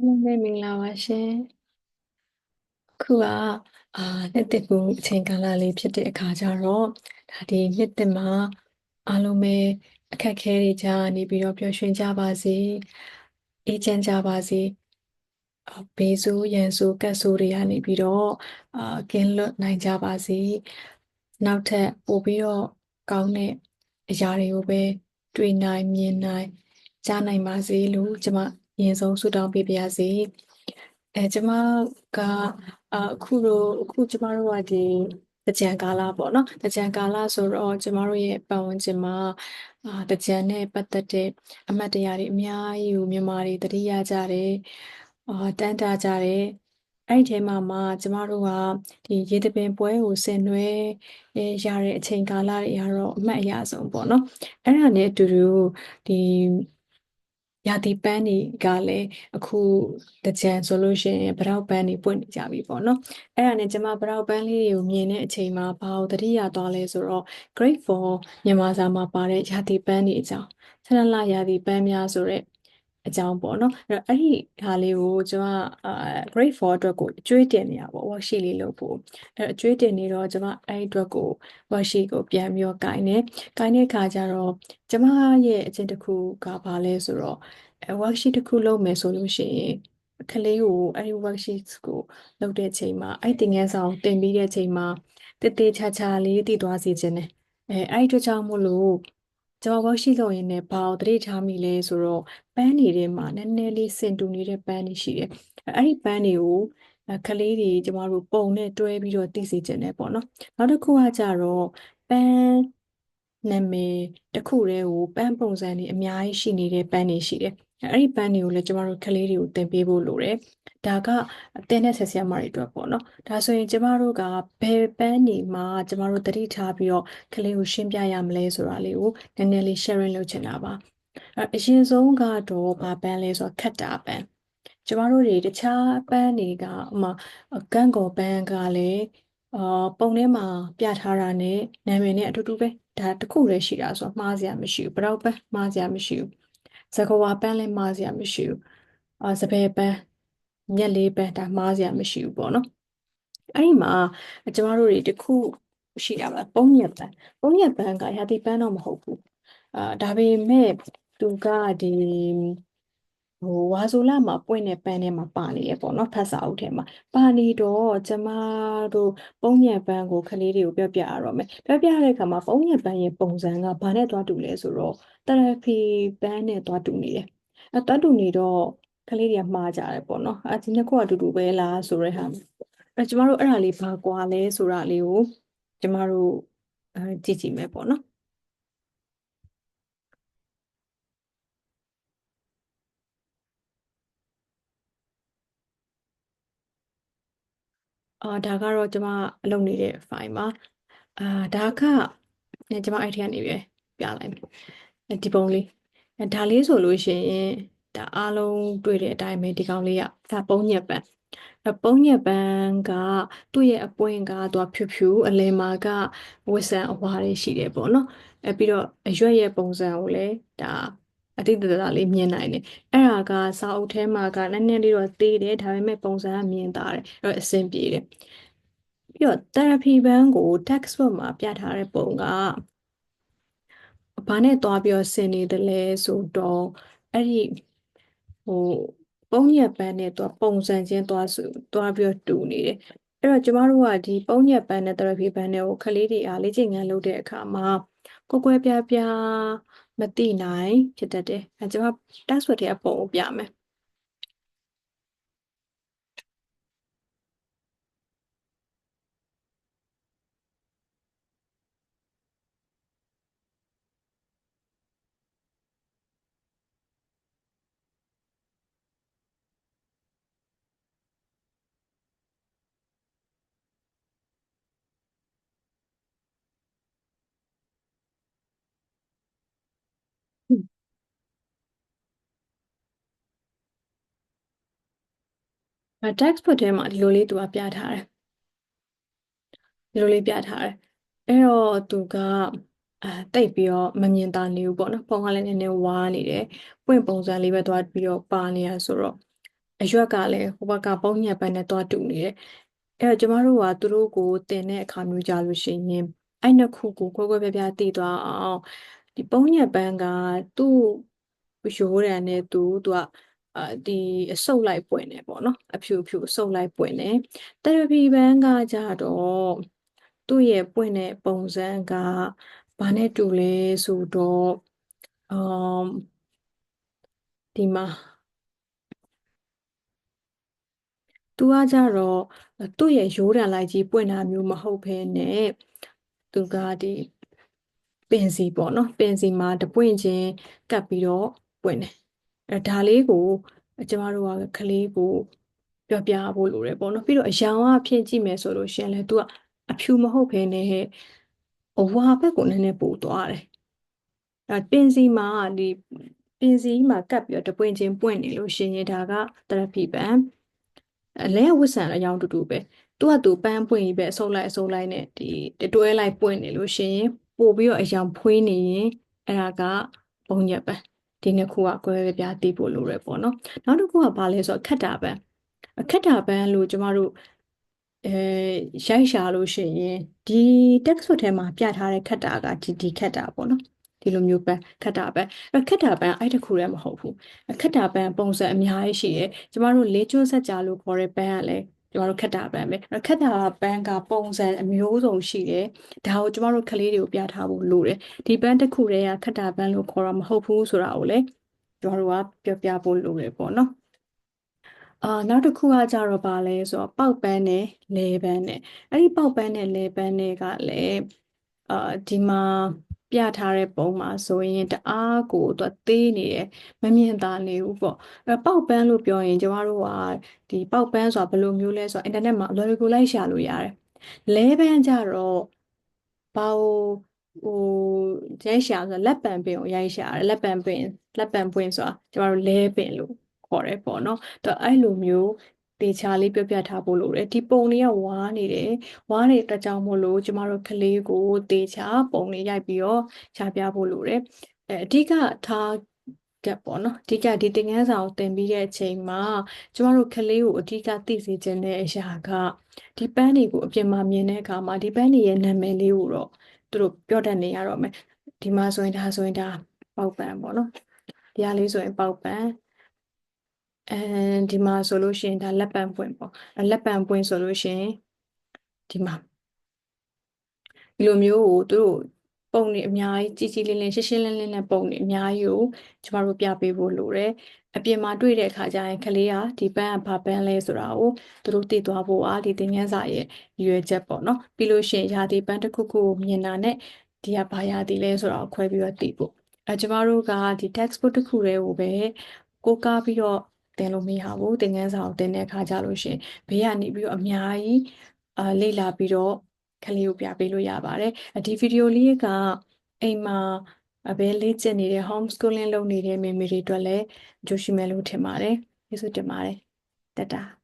မင်္ဂလာပါရှင်ခုကနှစ်သစ်ကူအချိန်ကာလလေးဖြစ်တဲ့အခါကျတော့ဒါဒီနှစ်သစ်မှာအားလုံးပဲအခက်အခဲတွေကြားနေပြီးတော့ပျော်ရွှင်ကြပါစေအေးချမ်းကြပါစေဘေးဆိုးရန်ဆိုးကပ်ဆိုးတွေကနေပြီးတော့ကင်းလွတ်နိုင်ကြပါစေနောက်ထပ်ပို့ပြီးတော့ကောင်းတဲ့အရာတွေကိုပဲတွေ့နိုင်မြင်နိုင်ကြားနိုင်ပါစေလို့ကျွန်မအရင်ဆုံးဆုတောင်းပေးပါရစေကျမကအခုကျမတို့ကဒီတကြံကာလပေါ့နော်တကြံကာလဆိုတော့ကျမတို့ရဲ့ပတ်ဝန်းကျင်မှာတကြံနဲ့ပတ်သက်တဲ့အမှတ်တရတွေအများကြီးကိုမြန်မာတွေသတိရကြတယ်တန်းတာကြတယ်အဲ့ဒီထဲမှာကျမတို့ကဒီရေသပင်ပွဲကိုဆင်နွှဲရတဲ့အချိန်ကာလတွေကတော့အမှတ်အရဆုံးပေါ့နော်အဲ့ဒါနဲ့အတူတူဒီရာသီပန်းတွေကလည်းအခုတကြံဆိုလို့ရှိရင်ဗရောက်ပန်းတွေပွင့်နေကြပြီပေါ့နော်အဲ့ဒါနဲ့ကျွန်မဗရောက်ပန်းလေးတွေကိုမြင်တဲ့အချိန်မှာဘာကိုသတိရသွားလဲဆိုတော့ Great for မြန်မာစာမှာပါတဲ့ရာသီပန်းတွေအကြောင်းဆလလရာသီပန်းများဆိုတဲ့အကြောင်းပေါ့နော်အဲ့ဒီဟာလေးကိုကျွန်မGreat for အတွက်ကိုအကျွေးတင်နေရပေါ့ worksheet လေးလုပ်ဖို့အကျွေးတင်နေတော့ကျွန်မအဲ့ဒီအတွက်ကို worksheet ကိုပြန်ပြီးတော့ကိုင်တဲ့အခါကျတော့ကျွန်မရဲ့အကျင့်တစ်ခုကဘာလဲဆိုတော့worksheet တစ်ခုလုပ်မယ်ဆိုလို့ရှိရင်ကလေးကိုအဲ့ဒီ worksheet ကိုလုပ်တဲ့ချိန်မှာအဲ့ဒီသင်ခန်းစာကိုသင်ပြီးတဲ့ချိန်မှာတည်တည်ချာချာလေးသိသွားစေခြင်းနဲ့အဲ့ဒီအတွက်ကြောင့်မို့လို့ကျွန်တော် worksheet လုပ်ရင်းနဲ့ဘာကိုသတိထားမိလဲဆိုတော့ပန်းတွေထဲမှာနည်းနည်းလေးဆင်တူနေတဲ့ပန်းတွေရှိတယ်အဲ့ဒီပန်းတွေကိုကလေးတွေကျမတို့ပုံနဲ့တွဲပြီးတော့သိစေခြင်းနဲ့ပေါ့နော်နောက်တစ်ခုကကြတော့ပန်းနာမည်တစ်ခုတည်းကိုပန်းပုံစံတွေအများကြီးရှိနေတဲ့ပန်းတွေရှိတယ်အဲ့ဒီပန်းတွေကိုလည်းကျမတို့ကလေးတွေကိုသင်ပေးဖို့လိုတယ်ဒါကတင်းတဲ့ဆက်ဆရာမတွေအတွက်ပေါ့နော်ဒါဆိုရင်ကျမတို့ကဘယ်ပန်းတွေမှာကျမတို့သတိထားပြီးတော့ကလေးကိုရှင်းပြရမလဲဆိုတာလေးကိုနည်းနည်းလေး sharing လုပ်ချင်တာပါအရင်ဆုံးကတော့ဘာပန်းလဲဆိုတော့ခက်တာပန်းကျမတို့တွေတခြားပန်းတွေကဥမာကန့်ကော်ပန်းကလည်းပုံထဲမှာပြထားတာနဲ့နာမည်နဲ့အတူတူပဲဒါတစ်ခုတည်းရှိတာဆိုတော့မှားစရာမရှိဘူးဘရောက်ပန်းမှားစရာမရှိဘူးစကားဝါပန်းလည်းမှားစရာမရှိဘူးစပယ်ပန်းမြက်လေးပန်းဒါမှားစရာမရှိဘူးပေါ့နော်အဲ့ဒီမှာကျမတို့တွေတစ်ခုရှိတာပါပုံညက်ပန်းကရာသီပန်းတော့မဟုတ်ဘူးဒါပေမဲ့သူကဒီဝါဆိုလမှာပွင့်တဲ့ပန်းထဲမှာပါနေရပေါ့နော်ဖတ်စာအုပ်ထဲမှာပါနေတော့ကျမတို့ပုံညက်ပန်းကိုကလေးတွေကိုပြောပြရတော့မယ်ပြောပြရတဲ့အခါမှာပုံညက်ပန်းရဲ့ပုံစံကဘာနဲ့သွားတူလဲဆိုတော့တရဖီပန်းနဲ့သွားတူနေတယ်သွားတူနေတော့ကလေးတွေကမှားကြတယ်ပေါ့နော်ဒီနှစ်ခုကအတူတူပဲလားဆိုတဲ့ဟာကျမတို့အဲ့ဒါလေးဘာကွာလဲဆိုတာလေးကိုကျမတို့ကြည့်မယ်ပေါ့နော်ဒါကတော့ကျမအလုပ်နေတဲ့ file ပါအာဒါကကျမအဲ့ထက်ကနေပဲပြလိုက်မယ်ဒီပုံလေးဒါလေးဆိုလို့ရှိရင်ဒါအားလုံးတွေ့တဲ့အတိုင်းပဲဒီကောင်လေးကဒါပုံညက်ပန်းပုံညက်ပန်းကသူ့ရဲ့အပွင့်ကသူကဖြူဖြူအလယ်မှာကဝတ်ဆံအဝါတွေရှိတယ်ပေါ့နော်ပြီးတော့အရွက်ရဲ့ပုံစံကိုလည်းဒါအတိတ်တလေးမြင်နိုင်တယ်အဲ့ဒါကစာအုပ်ထဲမှာကနည်းနည်းလေးတော့သေးတယ်ဒါပေမဲ့ပုံစံကမြင်သာတယ်အဲ့တော့အဆင်ပြေတယ်ပြီးတော့ therapy ဘန်းကို textbook မှာပြထားတဲ့ပုံကဘာနဲ့သွားပြီးတော့ဆင်နေတယ်လဲဆိုတော့အဲ့ဒီဟိုပုံညက်ပန်းနဲ့သွားပုံစံချင်းသွားပြီးတော့တူနေတယ်အဲ့တော့ကျမတို့ကဒီပုံညက်ပန်းနဲ့ therapy ဘန်းနဲ့ကိုကလေးတွေအားလေ့ကျင့်ခန်းလုပ်တဲ့အခါမှာကိုယ်ကွယ်ပြားပြားမသိနိုင်ဖြစ်တတ်တယ်ကျမ textbook ထဲအပုံကိုပြမယ်textbook ထဲမှာဒီလိုလေးသူကပြထားတယ်ဒီလိုလေးပြထားတယ်အဲ့တော့သူကတိတ်ပြီးတော့မမြင်သာနေဘူးပေါ့နော်ပုံကလည်းနည်းနည်းဝါးနေတယ်ပွင့်ပုံစံလေးပဲသွားပြီးတော့ပါနေရဆိုတော့ အရွက်ကလည်းဟိုဘက်ကပုံညက်ပန်းနဲ့သွားတူနေတယ်အဲ့တော့ကျမတို့ကသူတို့ကိုတင်တဲ့အခါမျိုးကြလို့ရှိရင်အဲ့နှစ်ခုကိုခွဲခွဲပြားပြားသိသွားအောင်ဒီပုံညက်ပန်းကသူ့ရိုးတံနဲ့သူကဒီအဆုပ်လိုက်ပွင့်တယ်ပေါ့နော်အဖြူဖြူအဆုပ်လိုက်ပွင့်တယ်တယ်ရပီပန်းကကြတော့သူ့ရဲ့ပွင့်တဲ့ပုံစံကဘာနဲ့တူလဲဆိုတော့အမ်ဒီမှာသူကကြတော့သူ့ရဲ့ရိုးတံလိုက်ကြီးပွင့်တာမျိုးမဟုတ်ဘဲနဲ့သူကဒီပင်စီပေါ့နော်ပင်စီမှာတပွင့်ချင်းကပ်ပြီးတော့ပွင့်တယ်အဲဒါလေးကိုကျမတို့ကကလေးကိုပြောပြဖို့လိုတယ်ပေါ့နော်ပြီးတော့အရောင်အဖြစ်ကြည့်မယ်ဆိုလို့ရှင်လဲသူကအဖြူမဟုတ်ဘဲနဲ့အဝါဘက်ကိုနည်းနည်းပိုသွားတယ်အဲပင်စီမှာဒီပင်စီမှာကပ်ပြီးတော့တပွင့်ချင်းပွင့်နေလို့ရှင်ရင်ဒါကသရပီပန်အလဲဝတ်ဆန်အယောင်တူတူပဲသူပန်းပွင့်ကြီးပဲအစုပ်လိုက်နဲ့ဒီတွဲလိုက်ပွင့်နေလို့ရှင်ရင်ပို့ပြီးတော့အယောင်ဖွေးနေရင်အဲ့ဒါကပုံညက်ပန်းဒီနှစ်ခုကကွဲပြားသိဖို့လိုရပေါ့နော်နောက်တစ်ခုကဘာလဲဆိုတော့ခက်တာပန်းအခက်တာပန်းလို့ကျမတို့အဲရိုက်ရှာလို့ရှိရင်ဒီ textbook ထဲမှာပြထားတဲ့ခက်တာကဒီခက်တာပေါ့နော်ဒီလိုမျိုးပန်းခက်တာပန်းခက်တာပန်းအဲ့တခုတည်းမဟုတ်ဘူးခက်တာပန်းပုံစံအများကြီးရှိတယ်ကျမတို့လေးကျွန်းဆက်ကြာလို့ခေါ်တဲ့ပန်းကလည်းကျမတို့ခက်တာပန်းပဲခက်တာပန်းကပုံစံအမျိုးစုံရှိတယ်ဒါကိုကျမတို့ကလေးတွေကိုပြထားဖို့လိုတယ်ဒီပန်းတစ်ခုတည်းကခက်တာပန်းလို့ခေါ်တာမဟုတ်ဘူးဆိုတာကိုလည်းကျမတို့ကပြောပြဖို့လိုတယ်ပေါ့နော်နောက်တစ်ခုကကြတော့ဗာလဲဆိုတော့ပေါက်ပန်းနဲ့လဲပန်းနဲ့အဲ့ဒီပေါက်ပန်းနဲ့လဲပန်းတွေကလည်းအာဒီမှာပြထားတဲ့ပုံမှာဆိုရင်တအားကိုသူသေးနေတယ်မမြင်သာနေဘူးပေါ့အဲ့ပေါက်ပန်းလို့ပြောရင်ကျမတို့ကဒီပေါက်ပန်းဆိုတာဘယ်လိုမျိုးလဲဆိုတော့အင်တာနက်မှာအလွယ်တကူလိုက်ရှာလို့ရတယ်လဲပန်းကြတော့ဘာဟိုရိုက်ရှာဆိုတော့လက်ပံပင်ကိုရိုက်ရှာရတယ်လက်ပံပွင့်ဆိုတာကျမတို့လဲပင်လို့ခေါ်တယ်ပေါ့နော်တော့အဲ့လိုမျိုးတေချာလေးပြပြထားဖို့လိုတယ်ဒီပုံလေးကဝါးနေတယ်ဝါးနေတဲ့အတွက်ကြောင့်မို့လို့ကျမတို့ကလေးကိုတေချာပုံလေးရိုက်ပြီးတော့ရှာပြဖို့လိုတယ်အဓိကထားကပေါ့နော်အဓိကဒီသင်ခန်းစာကိုသင်ပြီးတဲ့အချိန်မှာကျမတို့ကလေးကိုအဓိကသိစေချင်တဲ့အရာကဒီပန်းတွေကိုအပြင်မှာမြင်တဲ့အခါမှာဒီပန်းတွေရဲ့နာမည်လေးကိုတော့သူတို့ပြောတတ်နေရတော့မယ်ဒီမှာဆိုရင်ဒါပေါက်ပန်းပေါ့နော်ဒီဟာလေးဆိုရင်ပေါက်ပန်းဒီမှာဆိုလို့ရှိရင်ဒါလက်ပံပွင့်ပေါ့လက်ပံပွင့်ဆိုလို့ရှိရင်ဒီမှာဒီလိုမျိုးကိုသူတို့ပုံတွေအများကြီးကြီးကြီးလင်းလင်းရှင်းရှင်းလင်းလင်းနဲ့ပုံတွေအများကြီးကိုကျမတို့ပြပေးဖို့လိုတယ်အပြင်မှာတွေ့တဲ့အခါကျရင်ကလေးကဒီပန်းကဘာပန်းလဲဆိုတာကိုသူတို့သိသွားဖို့အားဒီသင်ခန်းစာရဲ့ရွယ်ချက်ပေါ့နော်ပြီးလို့ရှိရင်ရာသီပန်းတစ်ခုခုကိုမြင်တာနဲ့ဒီကဘာရာသီလဲဆိုတာကိုခွဲပြီးတော့သိဖို့ကျမတို့ကဒီ textbook တစ်ခုတည်းကိုပဲကိုးကားပြီးတော့သင်လို့မရဘူးသင်ခန်းစာကိုသင်တဲ့အခါကျလို့ရှိရင်ဘေးကနေပြီးတော့အများကြီးလေ့လာပြီးတော့ကလေးကိုပြပေးလို့ရပါတယ်ဒီဗီဒီယိုလေးကအိမ်မှာဘယ်လေ့ကျင့်နေတဲ့ homeschooling လုပ်နေတဲ့မိမိတွေအတွက်လည်းအကျိုးရှိမယ်လို့ထင်ပါတယ်ကျေးဇူးတင်ပါတယ်တတာ